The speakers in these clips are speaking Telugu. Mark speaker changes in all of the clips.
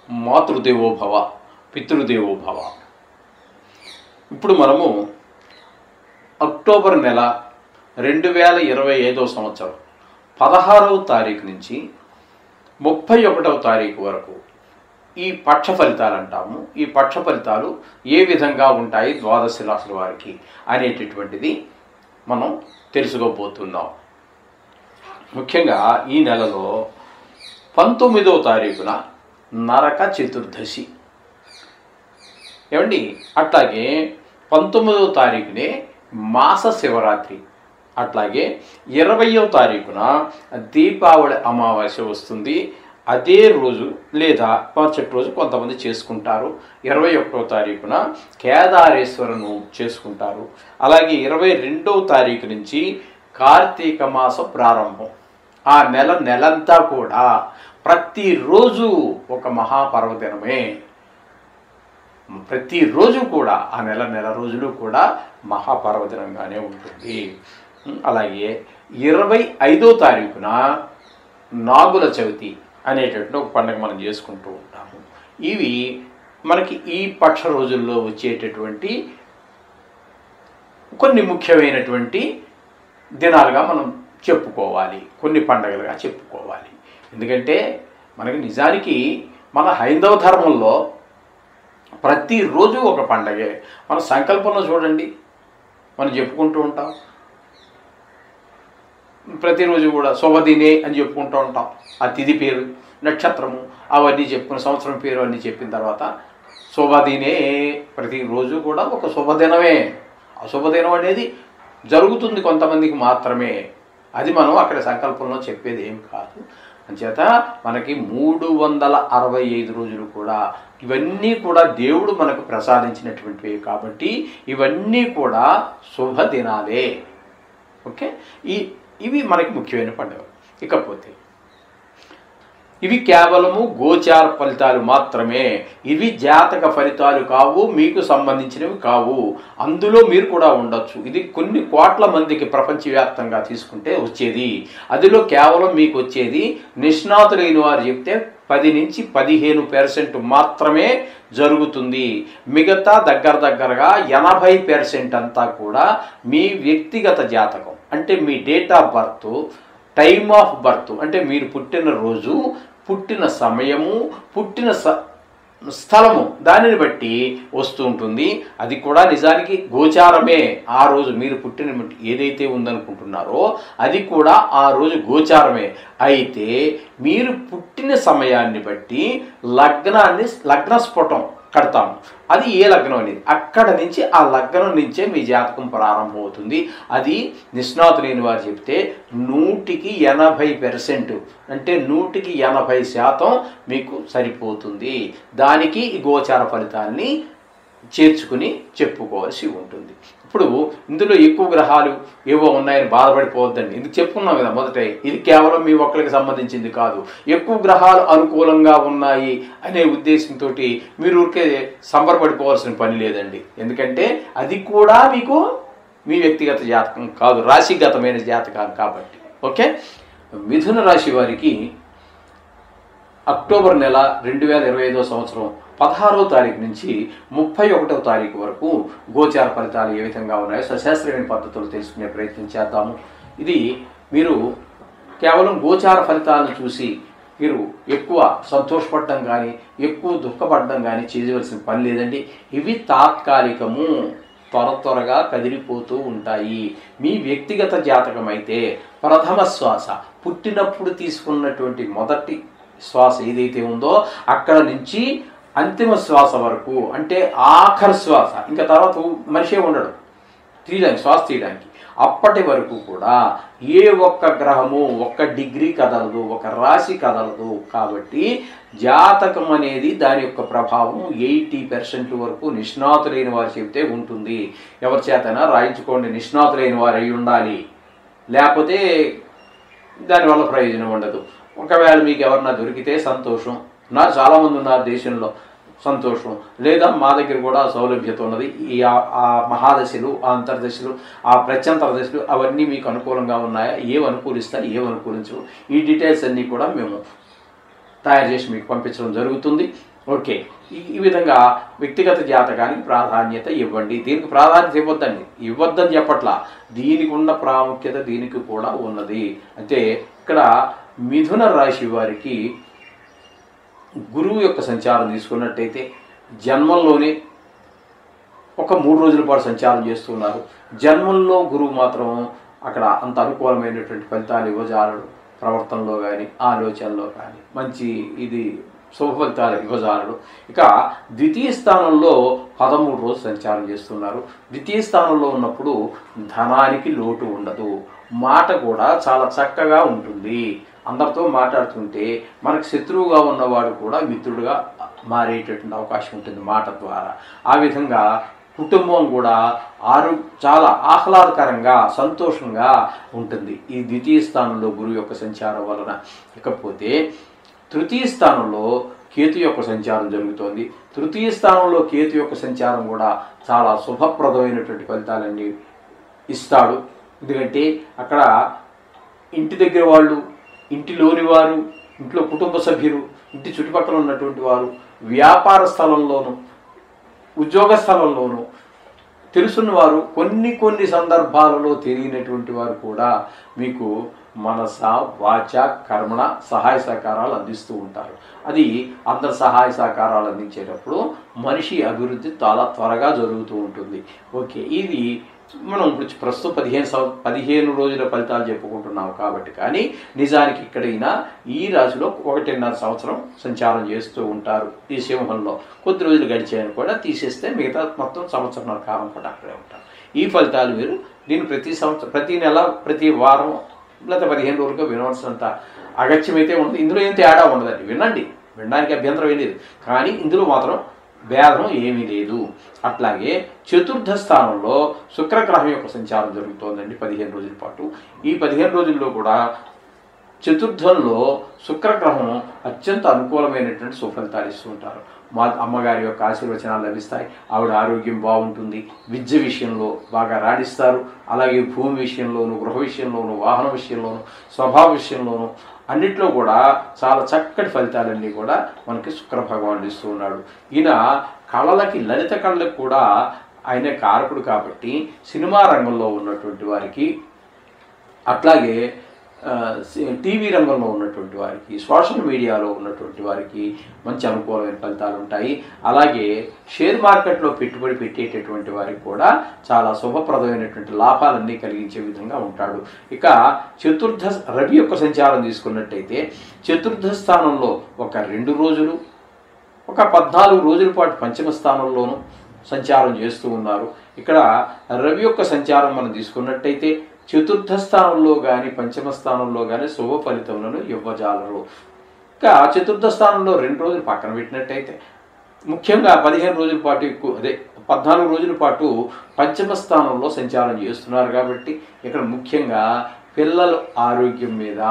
Speaker 1: మాతృదేవోభవ, పితృదేవోభవ. ఇప్పుడు మనము అక్టోబర్ నెల 2025 సంవత్సరం 16వ తారీఖు నుంచి 31వ తారీఖు వరకు ఈ పక్ష ఫలితాలు అంటాము. ఈ పక్ష ఫలితాలు ఏ విధంగా ఉంటాయి ద్వాదశ రాశుల వారికి అనేటటువంటిది మనం తెలుసుకోబోతున్నాం. ముఖ్యంగా ఈ నెలలో 19వ తారీఖున నరక చతుర్దశి ఏమండి, అట్లాగే 19వ తారీఖునే మాస శివరాత్రి, అట్లాగే 20వ తారీఖున దీపావళి అమావాస్య వస్తుంది. అదే రోజు లేదా మరుసటి రోజు కొంతమంది చేసుకుంటారు. 21వ తారీఖున కేదారేశ్వరను చేసుకుంటారు. అలాగే 22వ తారీఖు నుంచి కార్తీక మాసం ప్రారంభం. ఆ నెలంతా కూడా ప్రతిరోజు ఒక మహాపర్వదినమే. ప్రతిరోజు కూడా ఆ నెల రోజులు కూడా మహాపర్వదినంగానే ఉంటుంది. అలాగే 25వ తారీఖున నాగుల చవితి అనేటటువంటి ఒక పండుగ మనం చేసుకుంటూ ఉంటాము. ఇవి మనకి ఈ పక్ష రోజుల్లో వచ్చేటటువంటి కొన్ని ముఖ్యమైనటువంటి దినాలుగా మనం చెప్పుకోవాలి, కొన్ని పండుగలుగా చెప్పుకోవాలి. ఎందుకంటే మనకి నిజానికి మన హైందవ ధర్మంలో ప్రతిరోజు ఒక పండగే. మన సంకల్పంలో చూడండి, మనం చెప్పుకుంటూ ఉంటాం. ప్రతిరోజు కూడా శుభదినే అని చెప్పుకుంటూ ఉంటాం. ఆ తిథి పేరు, నక్షత్రము అవన్నీ చెప్పుకుని సంవత్సరం పేరు అన్నీ చెప్పిన తర్వాత శుభదినే, ప్రతిరోజు కూడా ఒక శుభదినమే. ఆ శుభదినం అనేది జరుగుతుంది కొంతమందికి మాత్రమే. అది మనం అక్కడ సంకల్పంలో చెప్పేది ఏం కాదు. అంచేత మనకి 365 రోజులు కూడా ఇవన్నీ కూడా దేవుడు మనకు ప్రసాదించినటువంటివి కాబట్టి ఇవన్నీ కూడా శుభదినాలే. ఓకే, ఇవి మనకి ముఖ్యమైన పండుగ. ఇకపోతే ఇవి కేవలము గోచార ఫలితాలు మాత్రమే. ఇవి జాతక ఫలితాలు కావు, మీకు సంబంధించినవి కావు. అందులో మీరు కూడా ఉండొచ్చు. ఇది కొన్ని కోట్ల మందికి ప్రపంచవ్యాప్తంగా తీసుకుంటే వచ్చేది. అందులో కేవలం మీకు వచ్చేది నిష్ణాతులైన వారు చెప్తే 10 నుంచి 15% మాత్రమే జరుగుతుంది. మిగతా దగ్గరగా 80% అంతా కూడా మీ వ్యక్తిగత జాతకం, అంటే మీ date of birth, time of birth, అంటే మీరు పుట్టిన రోజు, పుట్టిన సమయము, పుట్టిన స్థలము, దానిని బట్టి వస్తూ ఉంటుంది. అది కూడా నిజానికి గోచారమే. ఆ రోజు మీరు పుట్టిన ఏదైతే ఉందనుకుంటున్నారో అది కూడా ఆ రోజు గోచారమే. అయితే మీరు పుట్టిన సమయాన్ని బట్టి లగ్న స్ఫుటం కడతాము. అది ఏ లగ్నం అనేది అక్కడ నుంచి, ఆ లగ్నం నుంచే మీ జాతకం ప్రారంభమవుతుంది. అది నిష్ణాతులైన వారు చెప్తే 100కి 80%, అంటే 100కి 80% మీకు సరిపోతుంది. దానికి ఈ గోచార ఫలితాన్ని చేర్చుకుని చెప్పుకోవాల్సి ఉంటుంది. ఇప్పుడు ఇందులో ఎక్కువ గ్రహాలు ఏవో ఉన్నాయని బాధపడిపోవద్దండి. ఇది చెప్పుకున్నాం కదా మొదటే, ఇది కేవలం మీ ఒక్కరికి సంబంధించింది కాదు. ఎక్కువ గ్రహాలు అనుకూలంగా ఉన్నాయి అనే ఉద్దేశంతో మీరు ఊరికే సంబరపడిపోవాల్సిన పని లేదండి. ఎందుకంటే అది కూడా మీకు మీ వ్యక్తిగత జాతకం కాదు, రాశిగతమైన జాతకం కాబట్టి. ఓకే, మిథున రాశి వారికి అక్టోబర్ నెల 2025 సంవత్సరం 16వ తారీఖు నుంచి 31వ తారీఖు వరకు గోచార ఫలితాలు ఏ విధంగా ఉన్నాయో సశాస్త్రీయమైన పద్ధతులు తెలుసుకునే ప్రయత్నం చేద్దాము. ఇది మీరు కేవలం గోచార ఫలితాలను చూసి మీరు ఎక్కువ సంతోషపడడం కానీ ఎక్కువ దుఃఖపడడం కానీ చేయవలసిన పని లేదండి. ఇవి తాత్కాలికము, త్వరగా కదిలిపోతూ ఉంటాయి. మీ వ్యక్తిగత జాతకం అయితే ప్రథమ శ్వాస, పుట్టినప్పుడు తీసుకున్నటువంటి మొదటి శ్వాస ఏదైతే ఉందో అక్కడ నుంచి అంతిమ శ్వాస వరకు, అంటే ఆఖరి శ్వాస, ఇంకా తర్వాత మనిషే ఉండడు శ్వాస తీయడానికి, అప్పటి వరకు కూడా ఏ ఒక్క గ్రహము 1 డిగ్రీ కదలదు, 1 రాశి కదలదు. కాబట్టి జాతకం అనేది దాని యొక్క ప్రభావం 80% వరకు నిష్ణాతులైన వారు చెబితే ఉంటుంది. ఎవరి చేతనా రాయించుకోండి, నిష్ణాతులైన వారు అయి ఉండాలి, లేకపోతే దానివల్ల ప్రయోజనం ఉండదు. ఒకవేళ మీకు ఎవరన్నా దొరికితే సంతోషం, చాలామంది ఉన్నారు దేశంలో, సంతోషం. లేదా మా దగ్గర కూడా సౌలభ్యత ఉన్నది. ఆ మహాదశలు, ఆ అంతర్దశలు, ఆ ప్రత్యంతర దశలు అవన్నీ మీకు అనుకూలంగా ఉన్నాయా, ఏవి అనుకూలిస్తాయి, ఏవి అనుకూలించవు, ఈ డీటెయిల్స్ అన్నీ కూడా మేము తయారు చేసి మీకు పంపించడం జరుగుతుంది. ఓకే. ఈ విధంగా వ్యక్తిగత జాతకానికి ప్రాధాన్యత ఇవ్వండి. దీనికి ప్రాధాన్యత ఇవ్వద్దని చెప్పట్లా. దీనికి ఉన్న ప్రాముఖ్యత దీనికి కూడా ఉన్నది. అంటే ఇక్కడ మిథున రాశి వారికి గురువు యొక్క సంచారం తీసుకున్నట్టయితే జన్మంలోనే ఒక 3 రోజుల పాటు సంచారం చేస్తున్నారు. జన్మంలో గురువు మాత్రం అక్కడ అంత అనుకూలమైనటువంటి ఫలితాలు ఇవ్వజాలడు. ప్రవర్తనలో కానీ ఆలోచనలో కానీ మంచి ఇది శుభ ఫలితాలు ఇవ్వజాలడు. ఇక ద్వితీయ స్థానంలో 13 రోజులు సంచారం చేస్తున్నారు. ద్వితీయ స్థానంలో ఉన్నప్పుడు ధనానికి లోటు ఉండదు. మాట కూడా చాలా చక్కగా ఉంటుంది. అందరితో మాట్లాడుతుంటే మనకు శత్రువుగా ఉన్నవాడు కూడా మిత్రుడుగా మారేటటువంటి అవకాశం ఉంటుంది మాట ద్వారా. ఆ విధంగా కుటుంబం కూడా చాలా ఆహ్లాదకరంగా సంతోషంగా ఉంటుంది ఈ ద్వితీయ స్థానంలో గురువు యొక్క సంచారం వలన. ఇకపోతే తృతీయ స్థానంలో కేతు యొక్క సంచారం జరుగుతోంది. తృతీయ స్థానంలో కేతు యొక్క సంచారం కూడా చాలా శుభప్రదమైనటువంటి ఫలితాలన్నీ ఇస్తాడు. ఎందుకంటే అక్కడ ఇంటి దగ్గర వాళ్ళు, ఇంటిలోని వారు, ఇంట్లో కుటుంబ సభ్యులు, ఇంటి చుట్టుపక్కల ఉన్నటువంటి వారు, వ్యాపార స్థలంలోనూ ఉద్యోగ స్థలంలోనూ తెలుసున్న వారు, కొన్ని సందర్భాలలో తెలియనటువంటి వారు కూడా మీకు మనస వాచ కర్మణ సహాయ సహకారాలు అందిస్తూ ఉంటారు. అది అందరు సహాయ సహకారాలు అందించేటప్పుడు మనిషి అభివృద్ధి చాలా త్వరగా జరుగుతూ ఉంటుంది. ఓకే, ఇది మనం ఇప్పుడు ప్రస్తుతం 15 రోజుల ఫలితాలు చెప్పుకుంటున్నాం కాబట్టి. కానీ నిజానికి ఇక్కడైనా ఈ రాశిలో 1.5 సంవత్సరం సంచారం చేస్తూ ఉంటారు. ఈ సింహంలో కొద్ది రోజులు గడిచాయని కూడా తీసేస్తే మిగతా మొత్తం సంవత్సరం కాలం కూడా అక్కడే ఉంటారు. ఈ ఫలితాలు మీరు దీన్ని ప్రతి సంవత్సరం, ప్రతి నెల, ప్రతి వారం లేకపోతే 15 రోజులుగా వినవలసినంత అగత్యమైతే ఉండదు. ఇందులో ఏం తేడా ఉండదండి. వినండి, వినడానికి అభ్యంతరం ఏం లేదు. కానీ ఇందులో మాత్రం భేదం ఏమీ లేదు. అట్లాగే చతుర్థ స్థానంలో శుక్రగ్రహం యొక్క సంచారం జరుగుతోందండి 15 రోజుల పాటు. ఈ 15 రోజుల్లో కూడా చతుర్థంలో శుక్రగ్రహం అత్యంత అనుకూలమైనటువంటి సుఫలితాలు ఇస్తూ ఉంటారు. మా అమ్మగారి యొక్క ఆశీర్వచనాలు లభిస్తాయి. ఆవిడ ఆరోగ్యం బాగుంటుంది. విద్య విషయంలో బాగా రాణిస్తారు. అలాగే భూమి విషయంలోనూ, గృహ విషయంలోనూ, వాహన విషయంలోనూ, స్వభావ విషయంలోనూ అన్నిట్లో కూడా చాలా చక్కటి ఫలితాలన్నీ కూడా మనకి శుక్ర భగవానుడు ఇస్తూ ఉన్నాడు. ఈయన కళలకి, లలిత కళలకు కూడా ఆయన కారకుడు కాబట్టి సినిమా రంగంలో ఉన్నటువంటి వారికి, అట్లాగే టీవీ రంగంలో ఉన్నటువంటి వారికి, సోషల్ మీడియాలో ఉన్నటువంటి వారికి మంచి అనుకూలమైన ఫలితాలు ఉంటాయి. అలాగే షేర్ మార్కెట్లో పెట్టుబడి పెట్టేటటువంటి వారికి కూడా చాలా శుభప్రదమైనటువంటి లాభాలన్నీ కలిగించే విధంగా ఉంటాడు. ఇక రవి యొక్క సంచారం తీసుకున్నట్టయితే చతుర్థ స్థానంలో ఒక 2 రోజులు, ఒక 14 రోజుల పాటు పంచమ స్థానంలోనూ సంచారం చేస్తూ ఉన్నారు. ఇక్కడ రవి యొక్క సంచారం మనం తీసుకున్నట్టయితే చతుర్థ స్థానంలో కానీ పంచమ స్థానంలో కానీ శుభ ఫలితములను ఇవ్వజాలరు. ఇంకా చతుర్థ స్థానంలో 2 రోజులు పక్కన పెట్టినట్టయితే ముఖ్యంగా 15 రోజుల పాటు 14 రోజుల పాటు పంచమ స్థానంలో సంచారం చేస్తున్నారు కాబట్టి ఇక్కడ ముఖ్యంగా పిల్లల ఆరోగ్యం మీద,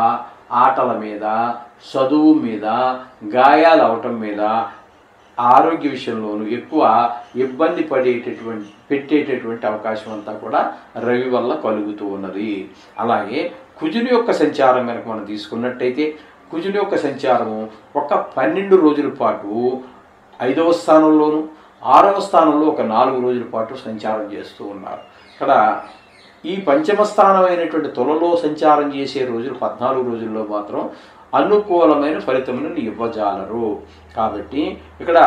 Speaker 1: ఆటల మీద, చదువు మీద, గాయాలు అవటం మీద, ఆరోగ్య విషయంలోనూ ఎక్కువ ఇబ్బంది పెట్టేటటువంటి అవకాశం అంతా కూడా రవి వల్ల కలుగుతూ ఉన్నది. అలాగే కుజుని యొక్క సంచారం కనుక మనం తీసుకున్నట్టయితే కుజుని యొక్క సంచారము ఒక 12 రోజుల పాటు 5వ స్థానంలోను, 6వ స్థానంలో ఒక 4 రోజుల పాటు సంచారం చేస్తూ ఉన్నారు. ఇక్కడ ఈ పంచమ స్థానం అయినటువంటి తులలో సంచారం చేసే రోజులు 14 రోజుల్లో మాత్రం అనుకూలమైన ఫలితములను ఇవ్వజాలరు. కాబట్టి ఇక్కడ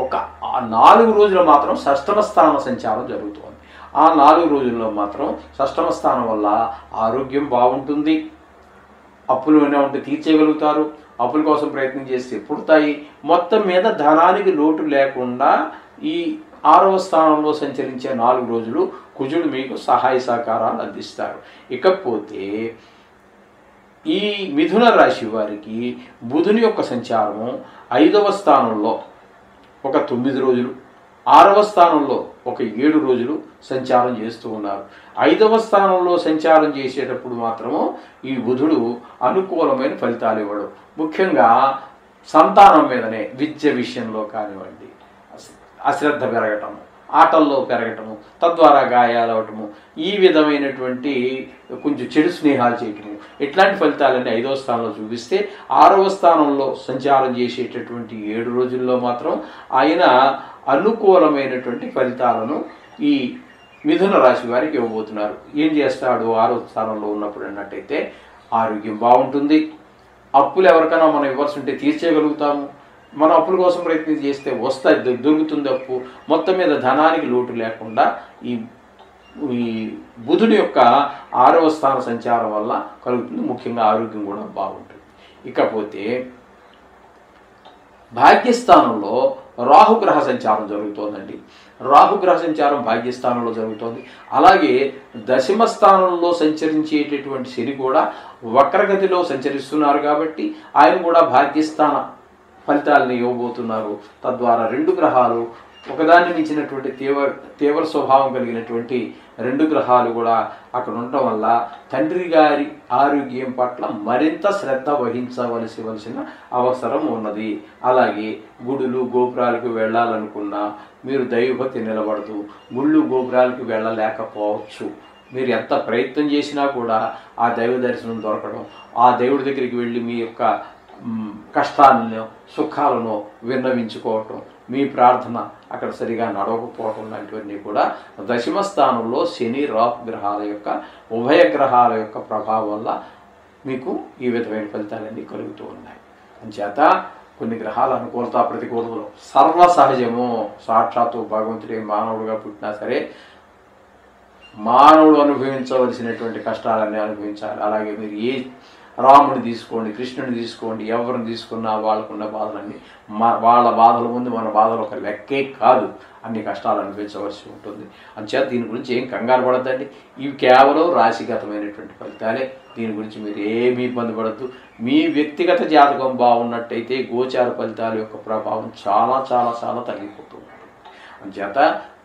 Speaker 1: ఒక 4 రోజులు మాత్రం షష్టమ స్థాన సంచారం జరుగుతుంది. ఆ 4 రోజుల్లో మాత్రం షష్టమ స్థానం వల్ల ఆరోగ్యం బాగుంటుంది. అప్పులు ఏమైనా ఉంటే తీర్చేయగలుగుతారు. అప్పుల కోసం ప్రయత్నం చేస్తే పుడతాయి. మొత్తం మీద ధనానికి లోటు లేకుండా ఈ 6వ స్థానంలో సంచరించే 4 రోజులు కుజుడు మీకు సహాయ సహకారాలు అందిస్తారు. ఇకపోతే ఈ మిథున రాశి వారికి బుధుని యొక్క సంచారము 5వ స్థానంలో ఒక 9 రోజులు, 6వ స్థానంలో ఒక 7 రోజులు సంచారం చేస్తూ ఉన్నారు. 5వ స్థానంలో సంచారం చేసేటప్పుడు మాత్రము ఈ బుధుడు అనుకూలమైన ఫలితాలు ఇవ్వడు. ముఖ్యంగా సంతానం మీదనే, విద్య విషయంలో కానివ్వండి, అశ్రద్ధ పెరగటం, ఆటల్లో పెరగటము, తద్వారా గాయాలు అవటము, ఈ విధమైనటువంటి కొంచెం చెడు స్నేహాలు చేయటము, ఇట్లాంటి ఫలితాలన్నీ 5వ స్థానంలో చూపిస్తే 6వ స్థానంలో సంచారం చేసేటటువంటి 7 రోజుల్లో మాత్రం ఆయన అనుకూలమైనటువంటి ఫలితాలను ఈ మిథున రాశి వారికి ఇవ్వబోతున్నారు. ఏం చేస్తాడు 6వ స్థానంలో ఉన్నప్పుడు అన్నట్టయితే ఆరోగ్యం బాగుంటుంది. అప్పులు ఎవరికైనా మనం ఇవ్వాల్సి ఉంటే తీర్చేయగలుగుతాము. మన అప్పుల కోసం ప్రయత్నం చేస్తే వస్తాయి, దొరుకుతుంది అప్పు. మొత్తం మీద ధనానికి లోటు లేకుండా ఈ బుధుని యొక్క 6వ స్థాన సంచారం వల్ల కలుగుతుంది. ముఖ్యంగా ఆరోగ్యం కూడా బాగుంటుంది. ఇకపోతే భాగ్యస్థానంలో రాహుగ్రహ సంచారం జరుగుతోందండి. రాహుగ్రహ సంచారం భాగ్యస్థానంలో జరుగుతోంది. అలాగే 10వ స్థానంలో సంచరించేటటువంటి శని కూడా వక్రగతిలో సంచరిస్తున్నారు కాబట్టి ఆయన కూడా భాగ్యస్థాన ఫలితాలను ఇవ్వబోతున్నారు. తద్వారా 2 గ్రహాలు ఒకదాన్ని మించినటువంటి తీవ్ర స్వభావం కలిగినటువంటి 2 గ్రహాలు కూడా అక్కడ ఉండటం వల్ల తండ్రి గారి ఆరోగ్యం పట్ల మరింత శ్రద్ధ వహించవలసిన అవసరం ఉన్నది. అలాగే గుడులు గోపురాలకు వెళ్ళాలనుకున్నా మీరు దైవభక్తి నిలబడదు, గుళ్ళు గోపురాలకు వెళ్ళలేకపోవచ్చు. మీరు ఎంత ప్రయత్నం చేసినా కూడా ఆ దైవ దర్శనం దొరకడం, ఆ దేవుడి దగ్గరికి వెళ్ళి మీ యొక్క కష్టాలను సుఖాలను విన్నవించుకోవటం, మీ ప్రార్థన అక్కడ సరిగా నడవకపోవటం లాంటివన్నీ కూడా 10వ స్థానంలో శని రాహు గ్రహాల యొక్క ఉభయ గ్రహాల యొక్క ప్రభావం వల్ల మీకు ఈ విధమైన ఫలితాలన్నీ కలుగుతూ ఉన్నాయి. అంచేత కొన్ని గ్రహాల అనుకూలత ప్రతికూలతలు సర్వసహజము. సాక్షాత్తు భగవంతుడే మానవుడుగా పుట్టినా సరే మానవుడు అనుభవించవలసినటువంటి కష్టాలన్నీ అనుభవించాలి. అలాగే మీరు ఏ రాముని తీసుకోండి, కృష్ణుని తీసుకోండి, ఎవరిని తీసుకున్నా వాళ్ళకున్న బాధలన్నీ వాళ్ళ బాధల ముందు మన బాధలు ఒక లెక్కే కాదు. అన్ని కష్టాలు అనుభవించవలసి ఉంటుంది. అంచేత దీని గురించి ఏం కంగారు పడద్దండి. ఇవి కేవలం రాశిగతమైనటువంటి ఫలితాలే. దీని గురించి మీరు ఏమీ ఇబ్బంది పడద్దు. మీ వ్యక్తిగత జాతకం బాగున్నట్టయితే గోచార ఫలితాల యొక్క ప్రభావం చాలా చాలా చాలా తగ్గిపోతుంది. అంచేత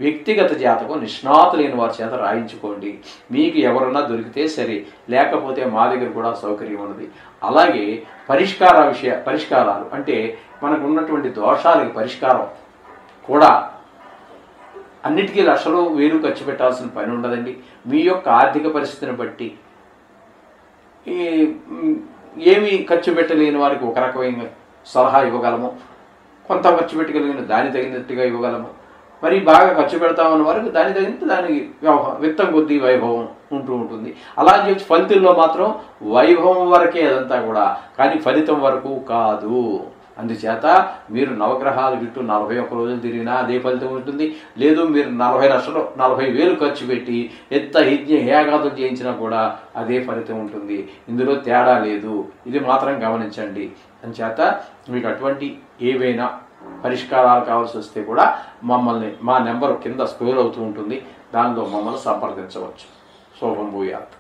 Speaker 1: వ్యక్తిగత జాతకం నిష్ణాతులైన వారి చేత రాయించుకోండి. మీకు ఎవరన్నా దొరికితే సరే, లేకపోతే మా దగ్గర కూడా సౌకర్యం ఉన్నది. అలాగే పరిష్కారాలు అంటే మనకు ఉన్నటువంటి దోషాలకి పరిష్కారం కూడా అన్నిటికీ లక్షలు వేలు ఖర్చు పెట్టాల్సిన పని ఉండదండి. మీ యొక్క ఆర్థిక పరిస్థితిని బట్టి ఏమి ఖర్చు పెట్టలేని వారికి ఒక రకమైన సలహా ఇవ్వగలము, కొంత ఖర్చు పెట్టగలిగిన దాని తగినట్టుగా ఇవ్వగలము. మరి బాగా ఖర్చు పెడతామన్న వారికి దాని తగినట్టు దానికి విత్తం కొద్దీ వైభవం ఉంటూ ఉంటుంది. అలా అని చెప్పి ఫలితంలో మాత్రం వైభవం వరకే అదంతా కూడా, కానీ ఫలితం వరకు కాదు. అందుచేత మీరు నవగ్రహాల చుట్టూ 41 రోజులు తిరిగినా అదే ఫలితం ఉంటుంది. లేదు మీరు 40 లక్షలు 40,000 ఖర్చు పెట్టి యాగాతం చేయించినా కూడా అదే ఫలితం ఉంటుంది. ఇందులో తేడా లేదు. ఇది మాత్రం గమనించండి. అందుచేత మీకు అటువంటి ఏవైనా పరిష్కారాలు కావాల్సి వస్తే కూడా మా నెంబర్ కింద స్క్రోల్ అవుతూ ఉంటుంది. దానిలో మమ్మల్ని సంప్రదించవచ్చు. శుభం భూయాత్.